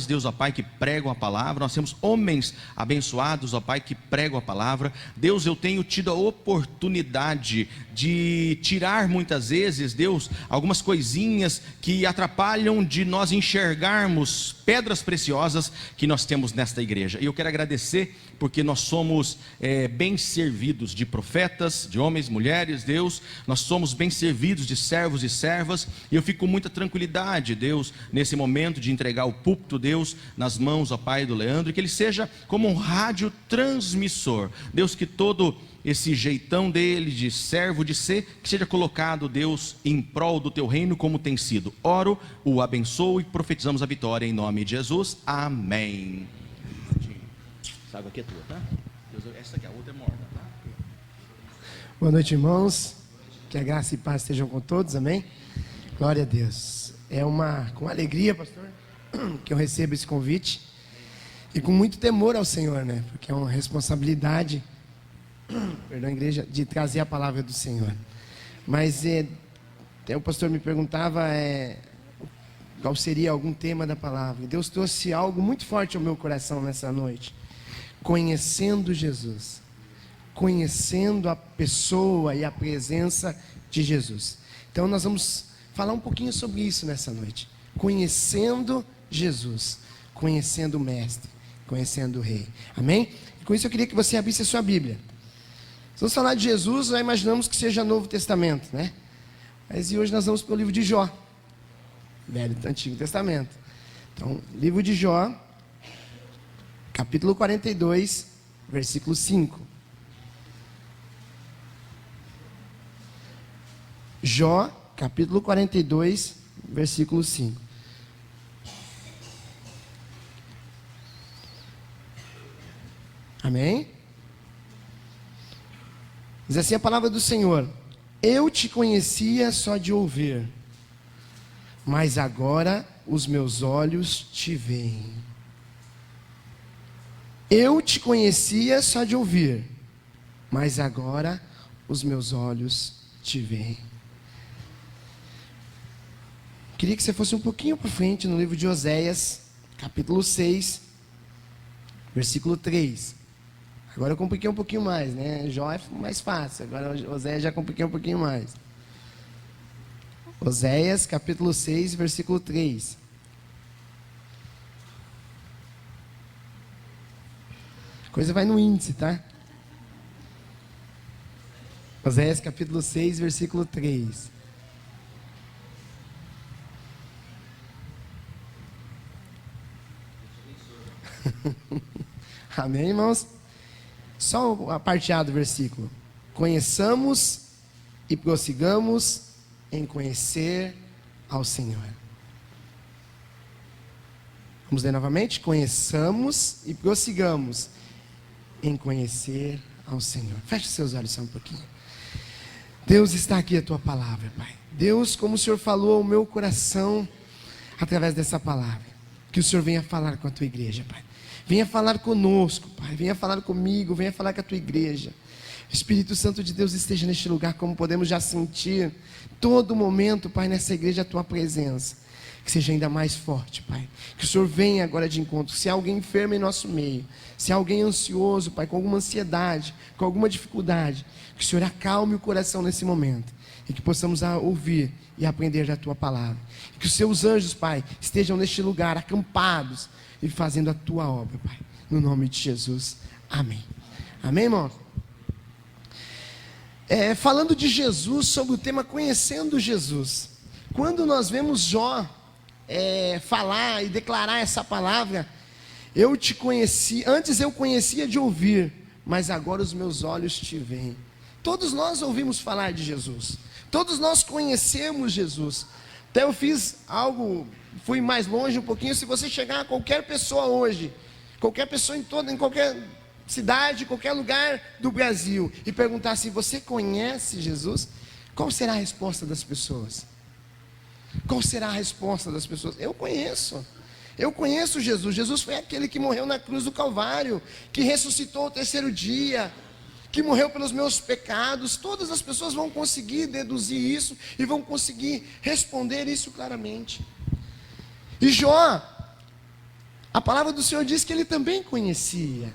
Deus, ó Pai, que pregam a palavra. Nós temos homens abençoados, ó Pai, que pregam a palavra. Deus, eu tenho tido a oportunidade de tirar muitas vezes, Deus, algumas coisinhas que atrapalham de nós enxergarmos pedras preciosas que nós temos nesta igreja. E eu quero agradecer porque nós somos bem servidos de profetas, de homens, mulheres, Deus. Nós somos bem servidos de servos e servas, e eu fico com muita tranquilidade, Deus, nesse momento de entregar o púlpito, Deus, nas mãos, ó Pai, do Leandro, e que ele seja como um rádio transmissor, Deus, que todo esse jeitão dele de servo de ser, que seja colocado, Deus, em prol do teu reino, como tem sido. Oro, o abençoo e profetizamos a vitória em nome de Jesus, amém. Essa água aqui é tua, tá? Essa aqui, a outra é morna, tá? Boa noite, irmãos, que a graça e paz estejam com todos, amém? Glória a Deus. É com alegria, pastor, que eu recebo esse convite, e com muito temor ao Senhor, né? Porque é uma responsabilidade, perdão, igreja, de trazer a palavra do Senhor. Mas até o pastor me perguntava qual seria algum tema da palavra. Deus trouxe algo muito forte ao meu coração nessa noite. Conhecendo Jesus, conhecendo a pessoa e a presença de Jesus. Então nós vamos falar um pouquinho sobre isso nessa noite. Conhecendo Jesus, conhecendo o Mestre, conhecendo o Rei. Amém? E com isso eu queria que você abrisse a sua Bíblia. Se vamos falar de Jesus, nós imaginamos que seja Novo Testamento, né? Mas e hoje nós vamos para o livro de Jó, Antigo Testamento. Então, livro de Jó, capítulo 42, versículo 5. Jó, capítulo 42, versículo 5. Amém? Diz assim a palavra do Senhor: eu te conhecia só de ouvir, mas agora os meus olhos te veem. Eu te conhecia só de ouvir, mas agora os meus olhos te veem. Queria que você fosse um pouquinho para frente no livro de Oséias, capítulo 6, versículo 3. Agora eu compliquei um pouquinho mais, né? Jó é mais fácil, agora Oséias já compliquei um pouquinho mais. Oséias, capítulo 6, versículo 3. A coisa vai no índice, tá? Oséias, capítulo 6, versículo 3. Amém, irmãos? Só a parte A do versículo. Conheçamos e prossigamos em conhecer ao Senhor. Vamos ler novamente? Conheçamos e prossigamos em conhecer ao Senhor. Feche seus olhos só um pouquinho. Deus, está aqui a tua palavra, Pai. Deus, como o Senhor falou ao meu coração através dessa palavra, que o Senhor venha falar com a tua igreja, Pai. Venha falar conosco, Pai. Venha falar comigo, venha falar com a tua igreja. Espírito Santo de Deus esteja neste lugar, como podemos já sentir todo momento, Pai, nessa igreja a tua presença. Que seja ainda mais forte, Pai. Que o Senhor venha agora de encontro. Se há alguém enfermo em nosso meio, se há alguém ansioso, Pai, com alguma ansiedade, com alguma dificuldade, que o Senhor acalme o coração nesse momento. E que possamos ouvir e aprender da tua palavra. E que os seus anjos, Pai, estejam neste lugar, acampados, e fazendo a tua obra, Pai, no nome de Jesus, amém. Amém, irmão? Falando de Jesus, sobre o tema conhecendo Jesus. Quando nós vemos Jó falar e declarar essa palavra: eu te conheci, antes eu conhecia de ouvir, mas agora os meus olhos te veem. Todos nós ouvimos falar de Jesus, todos nós conhecemos Jesus. Até eu fiz algo, fui mais longe um pouquinho. Se você chegar a qualquer pessoa hoje, qualquer pessoa em qualquer cidade, qualquer lugar do Brasil, e perguntar se você conhece Jesus, qual será a resposta das pessoas? Qual será a resposta das pessoas? Eu conheço Jesus. Jesus foi aquele que morreu na cruz do Calvário, que ressuscitou ao terceiro dia, que morreu pelos meus pecados. Todas as pessoas vão conseguir deduzir isso e vão conseguir responder isso claramente. E Jó, A palavra do Senhor diz que ele também conhecia,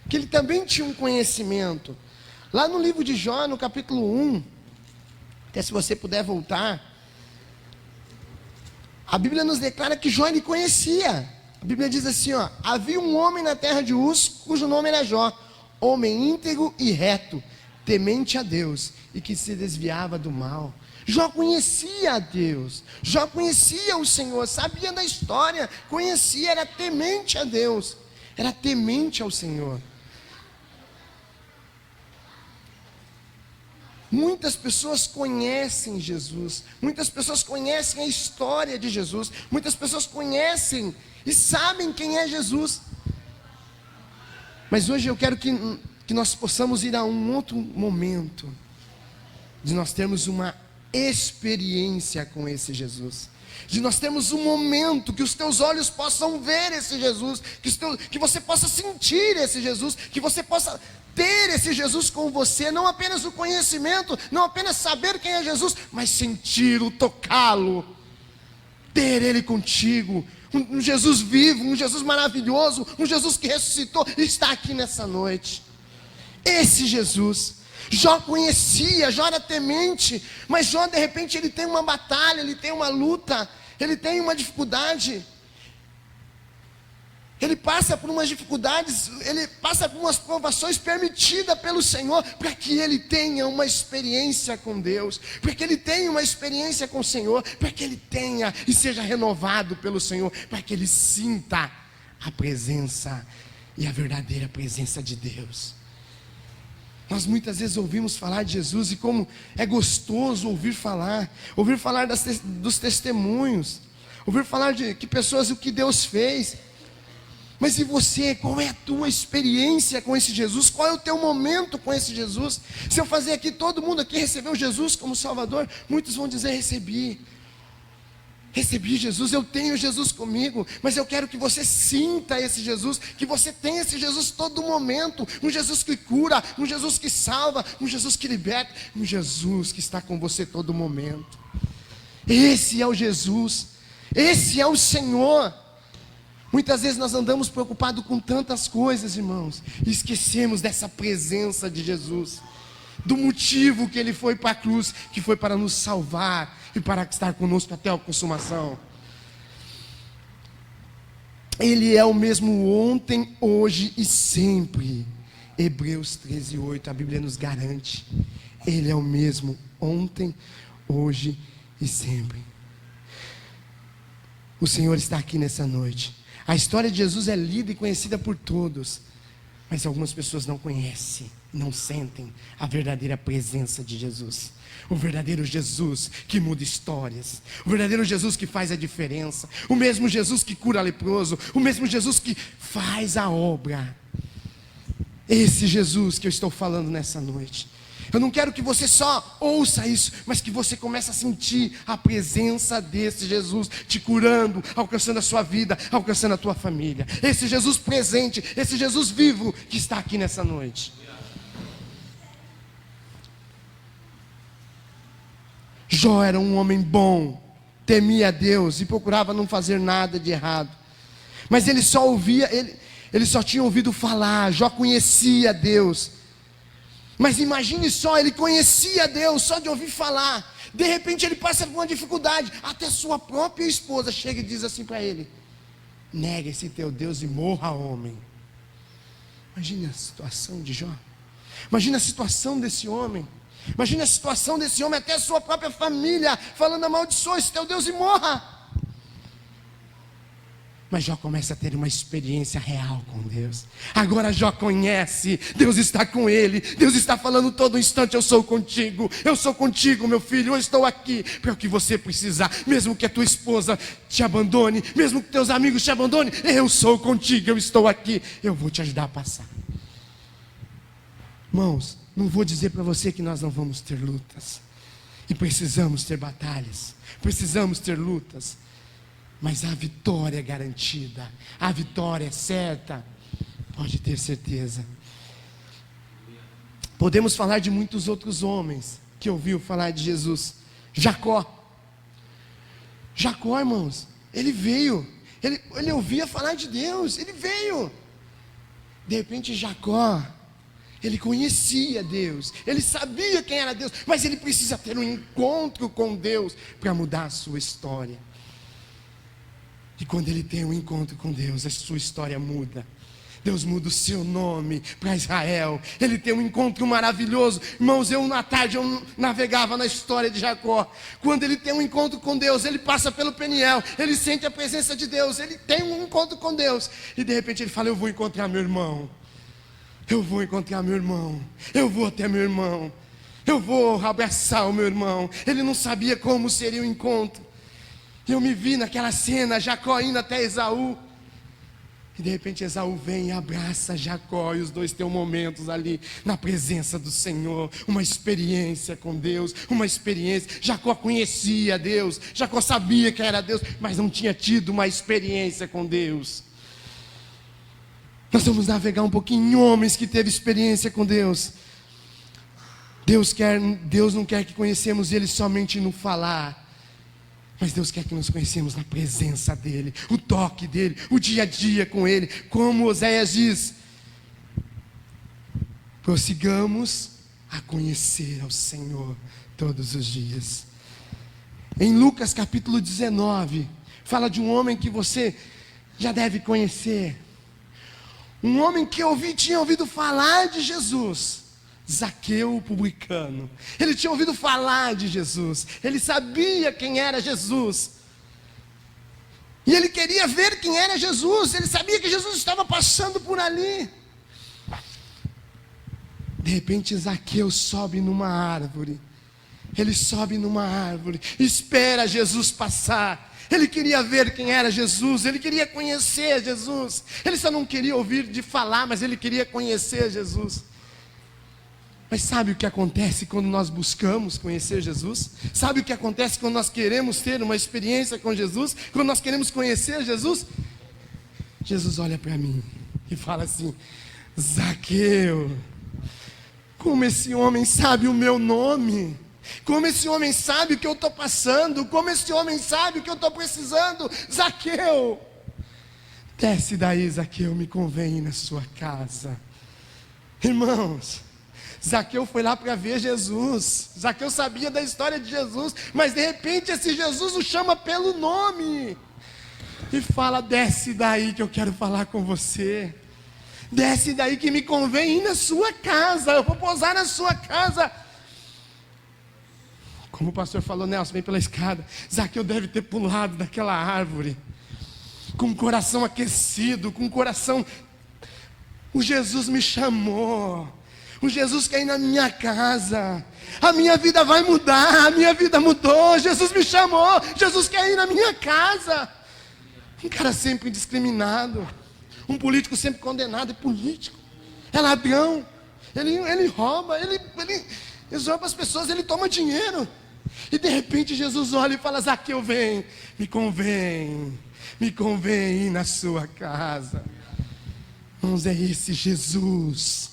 que ele também tinha um conhecimento. Lá no livro de Jó, no capítulo 1, até se você puder voltar, a Bíblia nos declara que Jó ele conhecia. A Bíblia diz assim, ó: havia um homem na terra de Uz, cujo nome era Jó, homem íntegro e reto, temente a Deus, e que se desviava do mal. Jó conhecia a Deus, Jó conhecia o Senhor, sabia da história, conhecia, era temente a Deus, era temente ao Senhor. Muitas pessoas conhecem Jesus, muitas pessoas conhecem a história de Jesus, muitas pessoas conhecem e sabem quem é Jesus. Mas hoje eu quero que nós possamos ir a um outro momento, de nós termos uma experiência com esse Jesus, de nós termos um momento que os teus olhos possam ver esse Jesus, que você possa sentir esse Jesus, que você possa ter esse Jesus com você, não apenas o conhecimento, não apenas saber quem é Jesus, mas senti-lo, tocá-lo, ter Ele contigo, um Jesus vivo, um Jesus maravilhoso, um Jesus que ressuscitou e está aqui nessa noite. Esse Jesus, Jó conhecia, Jó era temente, mas Jó de repente ele tem uma batalha, ele tem uma luta, ele tem uma dificuldade. Ele passa por umas dificuldades, ele passa por umas provações permitidas pelo Senhor, para que ele tenha uma experiência com Deus, para que ele tenha uma experiência com o Senhor, para que ele tenha e seja renovado pelo Senhor, para que ele sinta a presença e a verdadeira presença de Deus. Nós muitas vezes ouvimos falar de Jesus, e como é gostoso ouvir falar dos testemunhos, ouvir falar de que pessoas, o que Deus fez. Mas e você, qual é a tua experiência com esse Jesus? Qual é o teu momento com esse Jesus? Se eu fazer aqui, todo mundo aqui recebeu Jesus como Salvador, muitos vão dizer: recebi Jesus, eu tenho Jesus comigo. Mas eu quero que você sinta esse Jesus, que você tenha esse Jesus todo momento, um Jesus que cura, um Jesus que salva, um Jesus que liberta, um Jesus que está com você todo momento. Esse é o Jesus, esse é o Senhor. Muitas vezes nós andamos preocupados com tantas coisas, irmãos, e esquecemos dessa presença de Jesus, do motivo que Ele foi para a cruz, que foi para nos salvar e para estar conosco até a consumação. Ele é o mesmo ontem, hoje e sempre. Hebreus 13:8, a Bíblia nos garante. Ele é o mesmo ontem, hoje e sempre. O Senhor está aqui nessa noite. A história de Jesus é lida e conhecida por todos, mas algumas pessoas não conhecem, não sentem a verdadeira presença de Jesus. O verdadeiro Jesus que muda histórias, o verdadeiro Jesus que faz a diferença, o mesmo Jesus que cura leproso, o mesmo Jesus que faz a obra. Esse Jesus que eu estou falando nessa noite. Eu não quero que você só ouça isso, mas que você comece a sentir a presença desse Jesus te curando, alcançando a sua vida, alcançando a tua família. Esse Jesus presente, esse Jesus vivo que está aqui nessa noite. Jó era um homem bom, temia a Deus e procurava não fazer nada de errado. Mas ele só ouvia, ele só tinha ouvido falar. Jó conhecia Deus. Mas imagine só, ele conhecia Deus só de ouvir falar. De repente ele passa por uma dificuldade. Até sua própria esposa chega e diz assim para ele: nega esse teu Deus e morra, homem. Imagine a situação de Jó. Imagine a situação desse homem. Imagine a situação desse homem, até a sua própria família falando: amaldiçoa esse teu Deus e morra. Mas Jó começa a ter uma experiência real com Deus. Agora Jó conhece, Deus está com ele, Deus está falando todo instante: eu sou contigo, meu filho, eu estou aqui para o que você precisar. Mesmo que a tua esposa te abandone, mesmo que teus amigos te abandonem, eu sou contigo, eu estou aqui, eu vou te ajudar a passar. Irmãos, não vou dizer para você que nós não vamos ter lutas, e precisamos ter batalhas, precisamos ter lutas, mas a vitória é garantida, a vitória é certa, pode ter certeza. Podemos falar de muitos outros homens que ouviu falar de Jesus. Jacó, irmãos, ele veio Ele ouvia falar de Deus, ele veio. De repente Jacó, ele conhecia Deus, ele sabia quem era Deus, mas ele precisa ter um encontro com Deus para mudar a sua história. E quando ele tem um encontro com Deus, a sua história muda. Deus muda o seu nome para Israel. Ele tem um encontro maravilhoso. Irmãos, na tarde eu navegava na história de Jacó. Quando ele tem um encontro com Deus, ele passa pelo Peniel, ele sente a presença de Deus, ele tem um encontro com Deus. E de repente ele fala: eu vou encontrar meu irmão. Eu vou encontrar meu irmão. Eu vou até meu irmão. Eu vou abraçar o meu irmão. Ele não sabia como seria o encontro. Eu me vi naquela cena, Jacó indo até Esaú. E de repente Esaú vem e abraça Jacó, e os dois têm momentos ali na presença do Senhor, uma experiência com Deus, uma experiência. Jacó conhecia Deus, Jacó sabia que era Deus, mas não tinha tido uma experiência com Deus. Nós vamos navegar um pouquinho em homens que teve experiência com Deus. Deus não quer que conhecemos Ele somente no falar, mas Deus quer que nos conhecemos na presença dEle, o toque dEle, o dia a dia com Ele. Como Oséias diz: prossigamos a conhecer ao Senhor todos os dias. Em Lucas capítulo 19, fala de um homem que você já deve conhecer. Um homem que tinha ouvido falar de Jesus. Zaqueu, o publicano. Ele tinha ouvido falar de Jesus, ele sabia quem era Jesus, e ele queria ver quem era Jesus. Ele sabia que Jesus estava passando por ali. De repente Zaqueu sobe numa árvore. Ele sobe numa árvore, espera Jesus passar. Ele queria ver quem era Jesus, ele queria conhecer Jesus. Ele só não queria ouvir de falar, mas ele queria conhecer Jesus. Mas sabe o que acontece quando nós buscamos conhecer Jesus? Sabe o que acontece quando nós queremos ter uma experiência com Jesus? Quando nós queremos conhecer Jesus? Jesus olha para mim e fala assim: Zaqueu, como esse homem sabe o meu nome, como esse homem sabe o que eu estou passando, como esse homem sabe o que eu estou precisando. Zaqueu, desce daí, Zaqueu, me convém ir na sua casa. Irmãos, Zaqueu foi lá para ver Jesus. Zaqueu sabia da história de Jesus, mas de repente esse Jesus o chama pelo nome e fala: desce daí que eu quero falar com você. Desce daí que me convém ir na sua casa. Eu vou pousar na sua casa. Como o pastor falou, Nelson, vem pela escada. Zaqueu deve ter pulado daquela árvore com o coração aquecido, com o coração: o Jesus me chamou, o Jesus quer ir na minha casa, a minha vida vai mudar, a minha vida mudou, Jesus me chamou, Jesus quer ir na minha casa. Um cara sempre indiscriminado, um político sempre condenado. É político, é ladrão, ele rouba, ele rouba as pessoas, ele toma dinheiro. E de repente Jesus olha e fala: Zaqueu, vem, me convém ir na sua casa. Irmãos, é esse Jesus.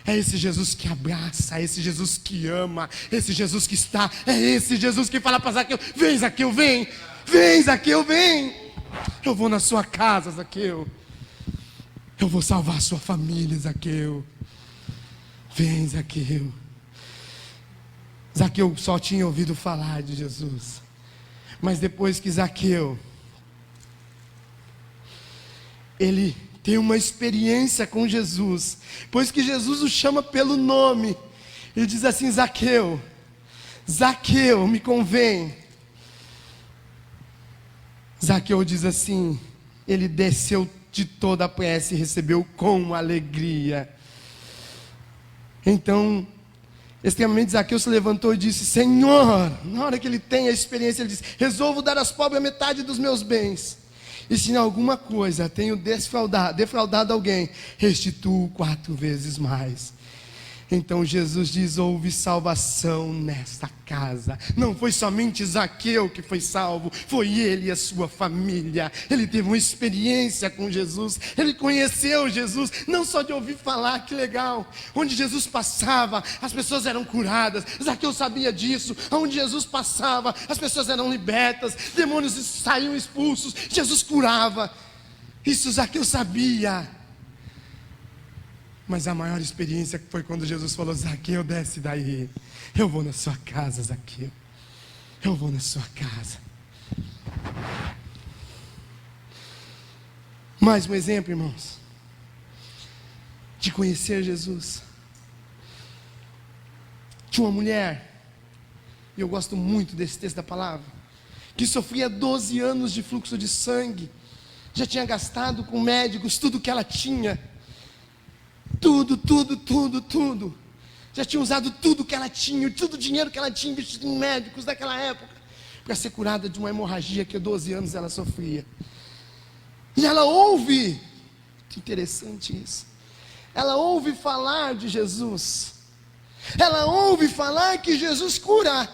É esse Jesus que abraça, é esse Jesus que ama, esse Jesus que está, é esse Jesus que fala para Zaqueu: vem, Zaqueu, vem, vem, Zaqueu, vem. Eu vou na sua casa, Zaqueu. Eu vou salvar a sua família, Zaqueu. Vem, Zaqueu. Zaqueu só tinha ouvido falar de Jesus, mas depois que Zaqueu, ele tem uma experiência com Jesus, pois que Jesus o chama pelo nome, ele diz assim: Zaqueu, Zaqueu, me convém. Zaqueu diz assim, ele desceu de toda a pressa e recebeu com alegria. Então, extremamente Zaqueu se levantou e disse: Senhor, na hora que ele tem a experiência, ele diz: resolvo dar aos pobres a metade dos meus bens, e se em alguma coisa tenho defraudado alguém, restituo 4 vezes mais. Então Jesus diz: houve salvação nesta casa. Não foi somente Zaqueu que foi salvo, foi ele e a sua família. Ele teve uma experiência com Jesus, ele conheceu Jesus, não só de ouvir falar, que legal. Onde Jesus passava, as pessoas eram curadas. Zaqueu sabia disso. Onde Jesus passava, as pessoas eram libertas, demônios saíam expulsos, Jesus curava. Isso Zaqueu sabia. Mas a maior experiência foi quando Jesus falou: Zaqueu, desce daí. Eu vou na sua casa, Zaqueu. Eu vou na sua casa. Mais um exemplo, irmãos, de conhecer Jesus. Tinha uma mulher, e eu gosto muito desse texto da palavra, que sofria 12 anos de fluxo de sangue. Já tinha gastado com médicos tudo que ela tinha. Tudo. Já tinha usado tudo que ela tinha, todo o dinheiro que ela tinha investido em médicos daquela época, para ser curada de uma hemorragia que há 12 anos ela sofria. E ela ouve, interessante isso, ela ouve falar de Jesus, ela ouve falar que Jesus cura.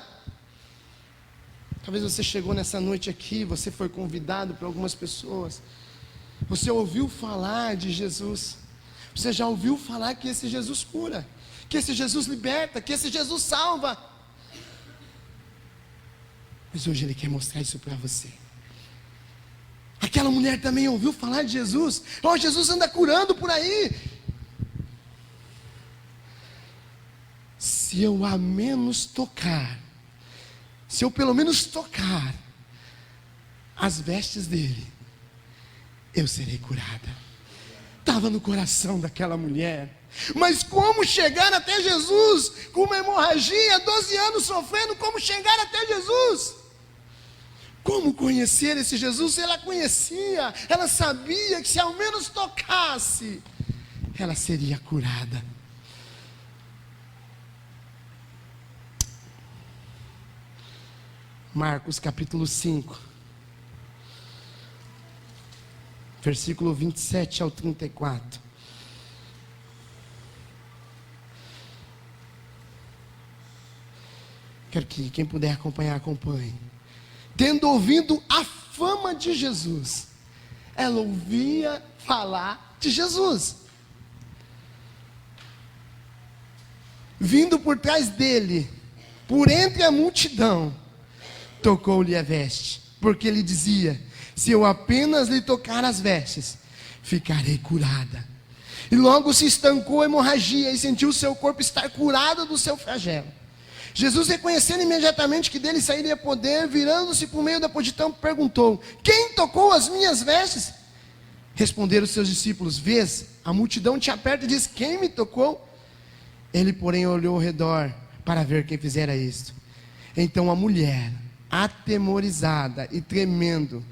Talvez você chegou nessa noite aqui, você foi convidado por algumas pessoas, você ouviu falar de Jesus. Você já ouviu falar que esse Jesus cura, que esse Jesus liberta, que esse Jesus salva. Mas hoje Ele quer mostrar isso para você. Aquela mulher também ouviu falar de Jesus. Oh, Jesus anda curando por aí. Se eu a menos tocar, se eu pelo menos tocar as vestes dele, eu serei curada. Estava no coração daquela mulher. Mas como chegar até Jesus? Com uma hemorragia, 12 anos sofrendo, como chegar até Jesus? Como conhecer esse Jesus? Ela conhecia, ela sabia que se ao menos tocasse, ela seria curada. Marcos capítulo 5. Versículo 27 ao 34. Quero que quem puder acompanhar, acompanhe. Tendo ouvido a fama de Jesus, ela ouvia falar de Jesus. Vindo por trás dele, por entre a multidão, tocou-lhe a veste, porque ele dizia: se eu apenas lhe tocar as vestes, ficarei curada. E logo se estancou a hemorragia e sentiu seu corpo estar curado do seu flagelo. Jesus, reconhecendo imediatamente que dele sairia poder, virando-se por meio da multidão, perguntou: quem tocou as minhas vestes? Responderam os seus discípulos: vês, a multidão te aperta e diz: quem me tocou? Ele, porém, olhou ao redor para ver quem fizera isto. Então a mulher, atemorizada e tremendo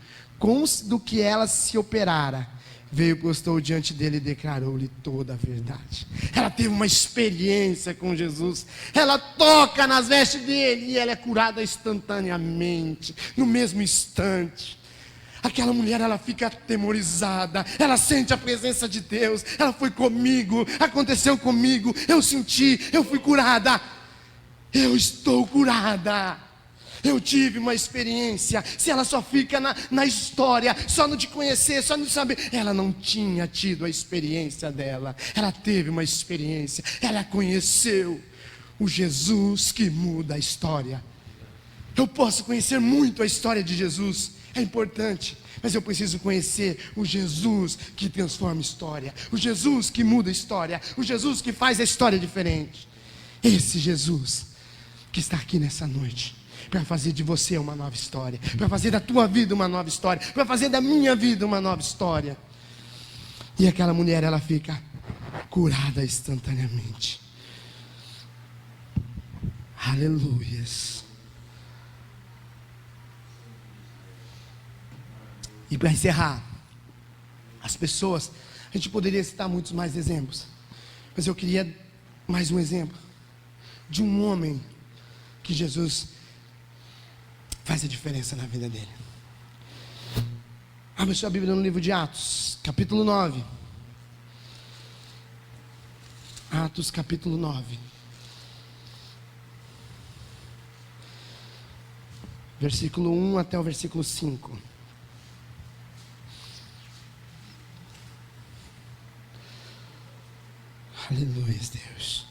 do que ela se operara, veio, postou diante dele e declarou-lhe toda a verdade. Ela teve uma experiência com Jesus. Ela toca nas vestes dele e ela é curada instantaneamente, no mesmo instante. Aquela mulher, ela fica atemorizada, ela sente a presença de Deus. Ela foi comigo, aconteceu comigo, eu senti, eu fui curada, eu estou curada. Eu tive uma experiência. Se ela só fica na história, só no de conhecer, só no de saber, ela não tinha tido a experiência dela. Ela teve uma experiência, ela conheceu o Jesus que muda a história. Eu posso conhecer muito a história de Jesus, é importante, mas eu preciso conhecer o Jesus que transforma a história, o Jesus que muda a história, o Jesus que faz a história diferente. Esse Jesus que está aqui nessa noite, para fazer de você uma nova história, para fazer da tua vida uma nova história, para fazer da minha vida uma nova história. E aquela mulher, ela fica curada instantaneamente. Aleluias. E para encerrar, as pessoas, a gente poderia citar muitos mais exemplos, mas eu queria mais um exemplo de um homem que Jesus faz a diferença na vida dele. Abra sua Bíblia no livro de Atos, capítulo 9. Atos capítulo 9. Versículo 1 até o versículo 5. Aleluia, Deus.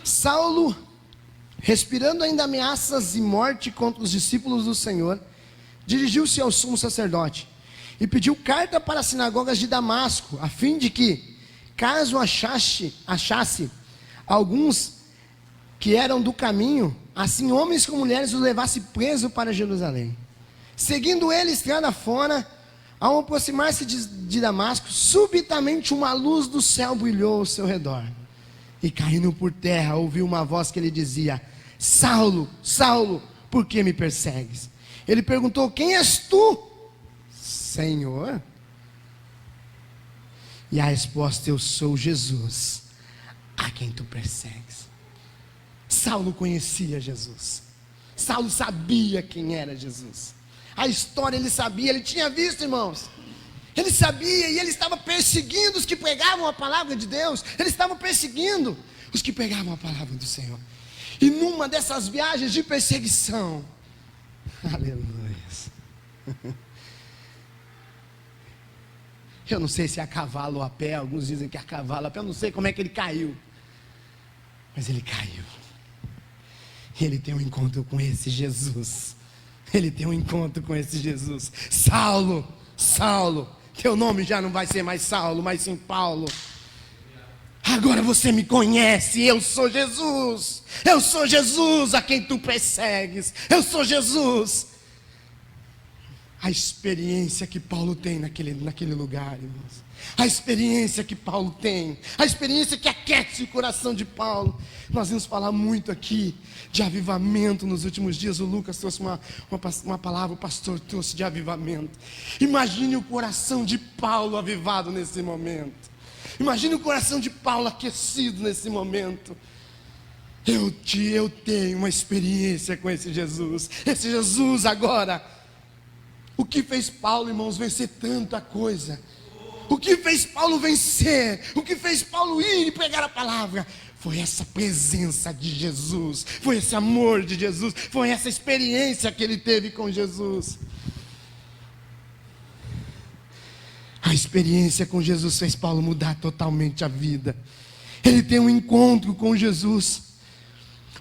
Saulo, respirando ainda ameaças e morte contra os discípulos do Senhor, dirigiu-se ao sumo sacerdote e pediu carta para as sinagogas de Damasco, a fim de que, caso achasse alguns que eram do caminho, assim homens como mulheres os levasse preso para Jerusalém. Seguindo ele estrada fora, ao aproximar-se de Damasco, subitamente uma luz do céu brilhou ao seu redor. E caindo por terra, ouviu uma voz que lhe dizia: Saulo, Saulo, por que me persegues? Ele perguntou: quem és tu, Senhor? E a resposta: eu sou Jesus, a quem tu persegues. Saulo conhecia Jesus. Saulo sabia quem era Jesus. A história ele sabia, ele tinha visto, irmãos. Ele sabia e ele estava perseguindo os que pregavam a palavra de Deus. Ele estava perseguindo os que pregavam a palavra do Senhor. E numa dessas viagens de perseguição, aleluia, eu não sei se é a cavalo ou a pé, alguns dizem que é a cavalo, a pé, eu não sei como é que ele caiu, mas ele caiu. E ele tem um encontro com esse Jesus. Ele tem um encontro com esse Jesus. Saulo, Saulo, teu nome já não vai ser mais Saulo, mas sim Paulo. Agora você me conhece, eu sou Jesus. Eu sou Jesus a quem tu persegues. Eu sou Jesus. A experiência que Paulo tem naquele lugar, irmãos. A experiência que Paulo tem, a experiência que aquece o coração de Paulo. Nós vamos falar muito aqui de avivamento nos últimos dias. O Lucas trouxe uma palavra, o pastor trouxe de avivamento. Imagine o coração de Paulo avivado nesse momento. Imagine o coração de Paulo aquecido nesse momento. Eu tenho uma experiência com esse Jesus. Esse Jesus agora. O que fez Paulo, irmãos, vencer tanta coisa? O que fez Paulo vencer? O que fez Paulo ir e pregar a palavra? Foi essa presença de Jesus. Foi esse amor de Jesus. Foi essa experiência que ele teve com Jesus. A experiência com Jesus fez Paulo mudar totalmente a vida. Ele tem um encontro com Jesus.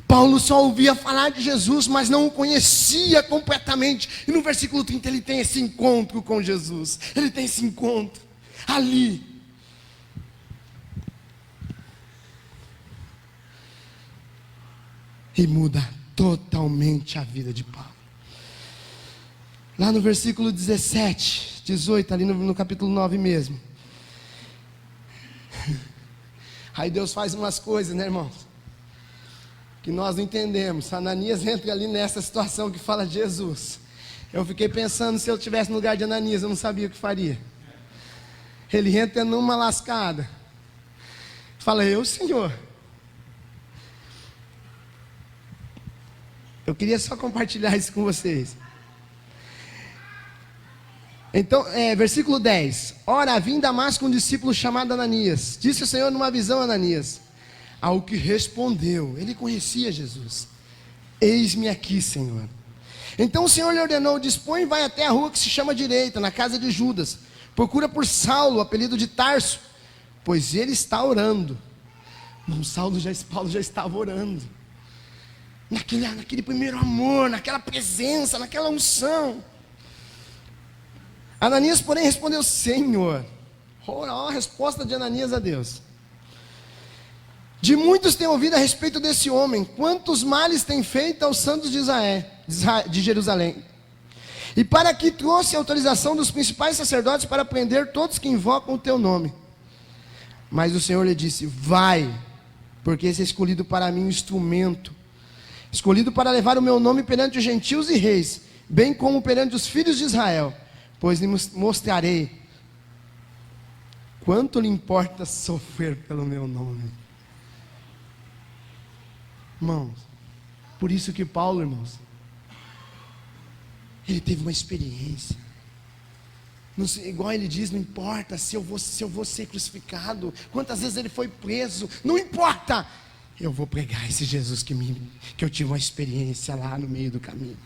Paulo só ouvia falar de Jesus, mas não o conhecia completamente. E no versículo 30 ele tem esse encontro com Jesus. Ele tem esse encontro ali. E muda totalmente a vida de Paulo. Lá no versículo 17, 18, ali no capítulo 9 mesmo. Aí Deus faz umas coisas, né, irmãos? Que nós não entendemos. Ananias entra ali nessa situação que fala de Jesus. Eu fiquei pensando, se eu estivesse no lugar de Ananias, eu não sabia o que faria. Ele entra numa lascada. Fala: eu, Senhor. Eu queria só compartilhar isso com vocês. Então, versículo 10. Ora, havia em Damasco um discípulo chamado Ananias. Disse o Senhor numa visão a Ananias. Ao que respondeu, ele conhecia Jesus: eis-me aqui, Senhor. Então o Senhor lhe ordenou: dispõe e vai até a rua que se chama Direita, na casa de Judas. Procura por Saulo, apelido de Tarso, pois ele está orando. Paulo já estava orando. Naquele primeiro amor, naquela presença, naquela unção. Ananias, porém, respondeu: Senhor. Olha a resposta de Ananias a Deus. De muitos tem ouvido a respeito desse homem, quantos males tem feito aos santos de Jerusalém. E para que trouxe a autorização dos principais sacerdotes para prender todos que invocam o teu nome. Mas o Senhor lhe disse: vai, porque esse é escolhido para mim um instrumento, escolhido para levar o meu nome perante os gentios e reis, bem como perante os filhos de Israel, pois lhe mostrarei quanto lhe importa sofrer pelo meu nome. Irmãos, por isso que Paulo, irmãos, ele teve uma experiência. Igual ele diz, não importa se eu vou ser crucificado, quantas vezes ele foi preso, não importa, eu vou pregar esse Jesus que eu tive uma experiência lá no meio do caminho.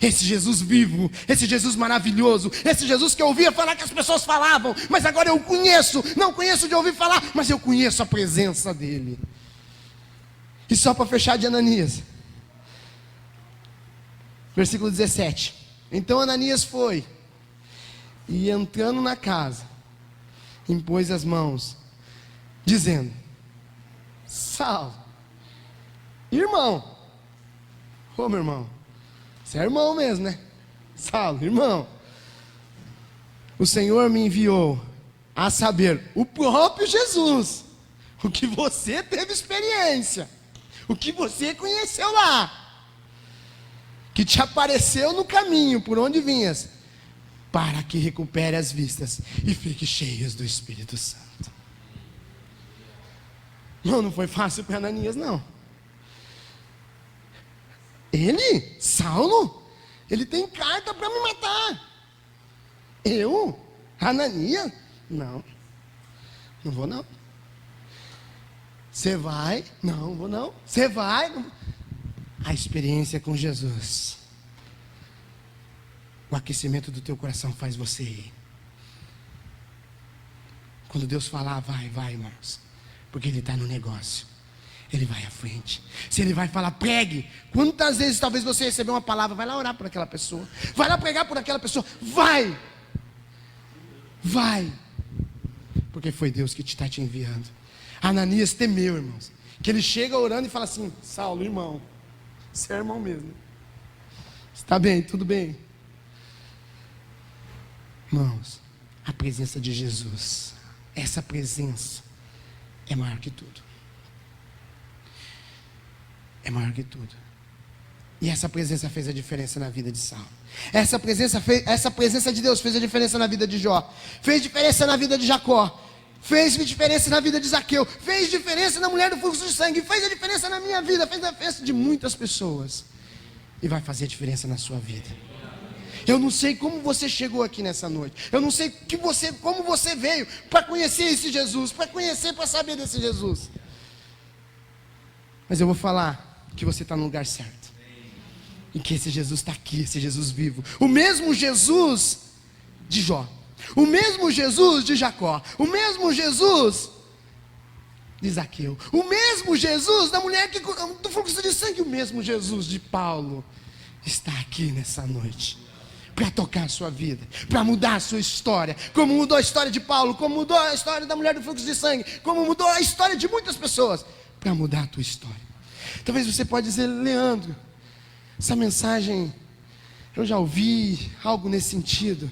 Esse Jesus vivo, esse Jesus maravilhoso, esse Jesus que eu ouvia falar que as pessoas falavam, mas agora eu conheço, não conheço de ouvir falar, mas eu conheço a presença dele. E só para fechar de Ananias, versículo 17. Então Ananias foi, e entrando na casa, impôs as mãos, dizendo: Saulo, irmão, ô meu irmão, você é irmão mesmo, né? Saulo, irmão, o Senhor me enviou a saber, o próprio Jesus, o que você teve experiência, o que você conheceu lá, que te apareceu no caminho por onde vinhas, para que recupere as vistas e fique cheios do Espírito Santo. Não foi fácil para Ananias, não. Ele, Saulo, ele tem carta para me matar. Eu, Ananias, não vou não. Você vai? Não vou não. Você vai? Não. A experiência com Jesus, o aquecimento do teu coração faz você ir. Quando Deus falar, vai, irmãos, porque Ele está no negócio, Ele vai à frente. Se Ele vai falar, pregue. Quantas vezes talvez você recebeu uma palavra, vai lá orar por aquela pessoa, vai lá pregar por aquela pessoa, vai, porque foi Deus que está te enviando. Ananias temeu, irmãos, que ele chega orando e fala assim: Saulo, irmão, você é irmão mesmo, está bem, tudo bem. Irmãos, a presença de Jesus, essa presença é maior que tudo. É maior que tudo. E essa presença fez a diferença na vida de Saulo. Essa presença de Deus fez a diferença na vida de Jó. Fez diferença na vida de Jacó. Fez diferença na vida de Zaqueu. Fez diferença na mulher do fluxo de sangue. Fez a diferença na minha vida. Fez a diferença de muitas pessoas. E vai fazer a diferença na sua vida. Eu não sei como você chegou aqui nessa noite. Eu não sei como você veio para conhecer esse Jesus, para saber desse Jesus. Mas eu vou falar que você está no lugar certo. E que esse Jesus está aqui, esse Jesus vivo. O mesmo Jesus de Jó. O mesmo Jesus de Jacó. O mesmo Jesus de Zaqueu. O mesmo Jesus da mulher do fluxo de sangue. O mesmo Jesus de Paulo está aqui nessa noite. Para tocar a sua vida, para mudar a sua história, como mudou a história de Paulo, como mudou a história da mulher do fluxo de sangue, como mudou a história de muitas pessoas, para mudar a tua história. Talvez você pode dizer: Leandro, essa mensagem eu já ouvi algo nesse sentido,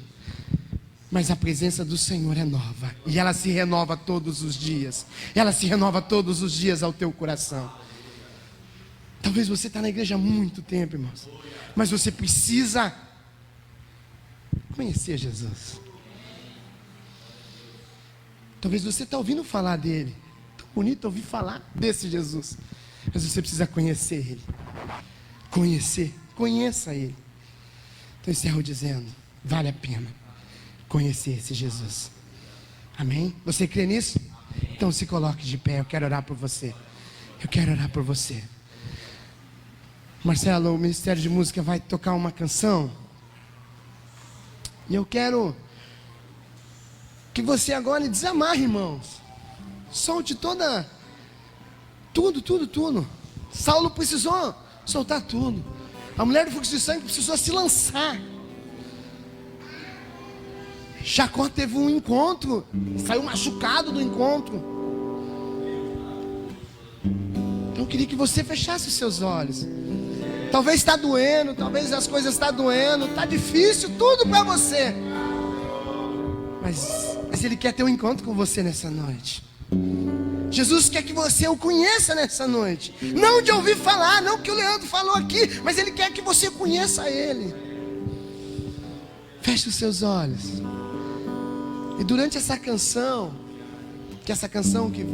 mas a presença do Senhor é nova, e ela se renova todos os dias, ela se renova todos os dias ao teu coração. Talvez você está na igreja há muito tempo, irmãos, mas você precisa conhecer Jesus. Talvez você está ouvindo falar dele, tão bonito ouvir falar desse Jesus, mas você precisa conhecer ele. Conheça ele. Então eu encerro dizendo: vale a pena conhecer esse Jesus. Amém? Você crê nisso? Então se coloque de pé, eu quero orar por você. Marcelo, o Ministério de Música vai tocar uma canção. E eu quero que você agora desamarre, irmãos. Solte tudo. Saulo precisou soltar tudo. A mulher do fluxo de sangue precisou se lançar. Jacó teve um encontro, saiu machucado do encontro. Então eu queria que você fechasse os seus olhos. Talvez está doendo, talvez as coisas estão doendo, está difícil tudo para você. Mas Ele quer ter um encontro com você nessa noite. Jesus quer que você o conheça nessa noite. Não de ouvir falar, não que o Leandro falou aqui, mas Ele quer que você conheça Ele. Feche os seus olhos. E durante essa canção que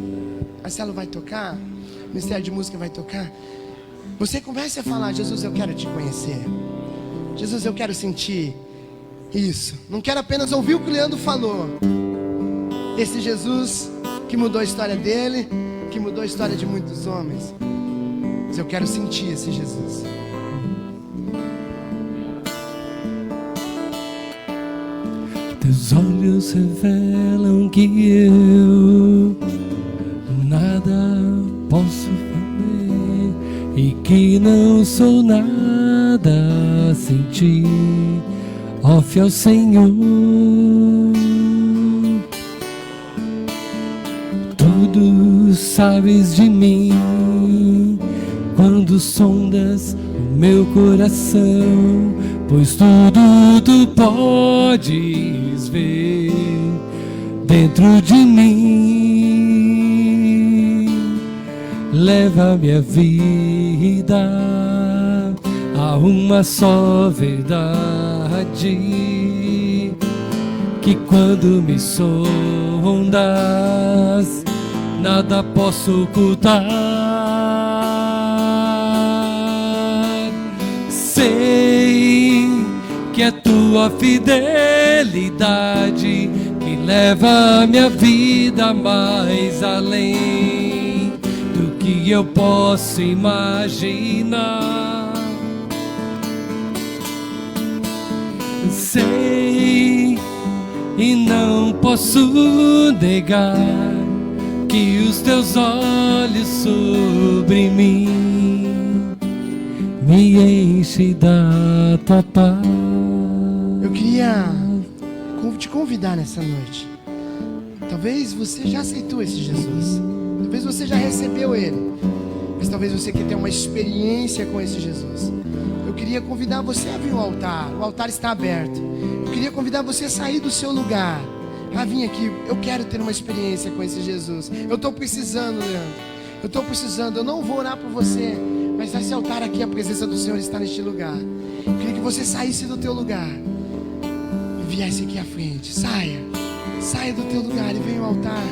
Marcelo vai tocar, o Ministério de Música vai tocar, você comece a falar: Jesus, eu quero te conhecer. Jesus, eu quero sentir Isso. Não quero apenas ouvir o que o Leandro falou. Esse Jesus que mudou a história dele, que mudou a história de muitos homens. Mas eu quero sentir esse Jesus. Teus olhos revelam que eu nada posso fazer e que não sou nada sem ti, ó fiel Senhor. Tudo sabes de mim quando sondas o meu coração, pois tudo tu podes ver dentro de mim. Leva minha vida a uma só verdade, que quando me sondas nada posso ocultar. Sei que é tua fidelidade que leva a minha vida mais além do que eu posso imaginar. Sei e não posso negar que os teus olhos sobre mim me enchem da tua paz. Eu queria te convidar nessa noite. Talvez você já aceitou esse Jesus. Talvez você já recebeu ele. Mas talvez você quer ter uma experiência com esse Jesus. Eu queria convidar você a vir ao altar. O altar está aberto. Eu queria convidar você a sair do seu lugar. Ah, vim aqui, eu quero ter uma experiência com esse Jesus. Eu estou precisando, Leandro. Eu estou precisando, eu não vou orar por você, mas nesse altar aqui a presença do Senhor está neste lugar. Eu queria que você saísse do teu lugar e viesse aqui à frente. Saia do teu lugar e venha ao altar.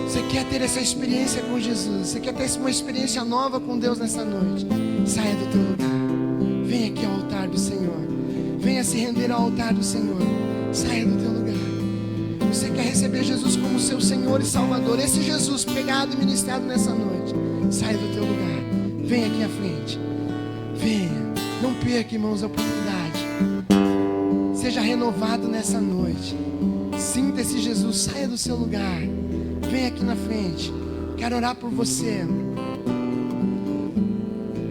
Você quer ter essa experiência com Jesus? Você quer ter uma experiência nova com Deus nessa noite? Saia do teu lugar. Venha aqui ao altar do Senhor. Venha se render ao altar do Senhor. Saia do teu lugar. Você quer receber Jesus como seu Senhor e Salvador? Esse Jesus pregado e ministrado nessa noite. Saia do teu lugar. Venha aqui à frente. Venha. Não perca, irmãos, a oportunidade. Seja renovado nessa noite. Sinta esse Jesus. Saia do seu lugar. Venha aqui na frente. Quero orar por você.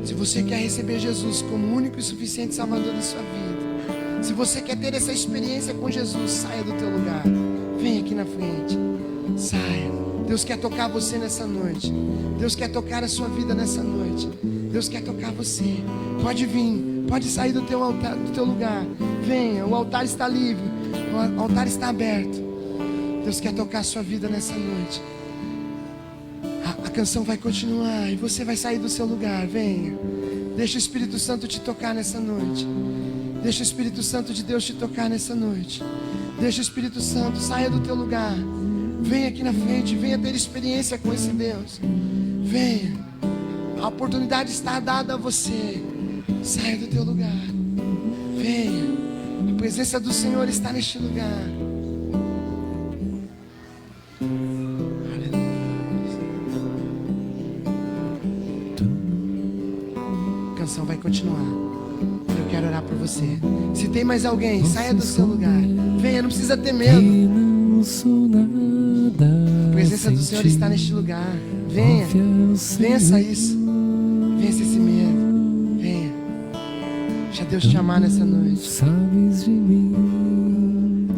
Se você quer receber Jesus como único e suficiente Salvador da sua vida, se você quer ter essa experiência com Jesus, saia do teu lugar. Vem aqui na frente. Saia. Deus quer tocar você nessa noite. Deus quer tocar a sua vida nessa noite. Deus quer tocar você. Pode vir. Pode sair do teu altar, do teu lugar. Venha. O altar está livre. O altar está aberto. Deus quer tocar a sua vida nessa noite. A canção vai continuar e você vai sair do seu lugar. Venha. Deixa o Espírito Santo te tocar nessa noite. Deixa o Espírito Santo de Deus te tocar nessa noite. Deixa o Espírito Santo, saia do teu lugar. Venha aqui na frente, venha ter experiência com esse Deus. Venha. A oportunidade está dada a você. Saia do teu lugar. Venha. A presença do Senhor está neste lugar. A canção vai continuar. Eu quero orar por você. Se tem mais alguém, saia do seu lugar. Venha, não precisa ter medo. A presença do Senhor está neste lugar. Venha. Vença isso. Vença esse medo. Venha. Deixa Deus te amar nessa noite. Sabes de mim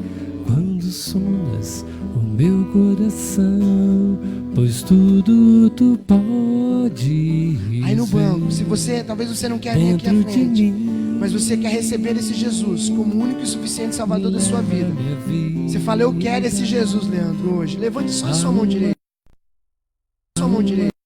quando sondas o meu coração, pois tudo tu pode. Aí no banco, se você, talvez você não quer vir aqui à frente, mas você quer receber esse Jesus como o único e suficiente Salvador da sua vida. Você fala, eu quero esse Jesus, Leandro, hoje. Levante só a sua mão direita. Sua mão direita.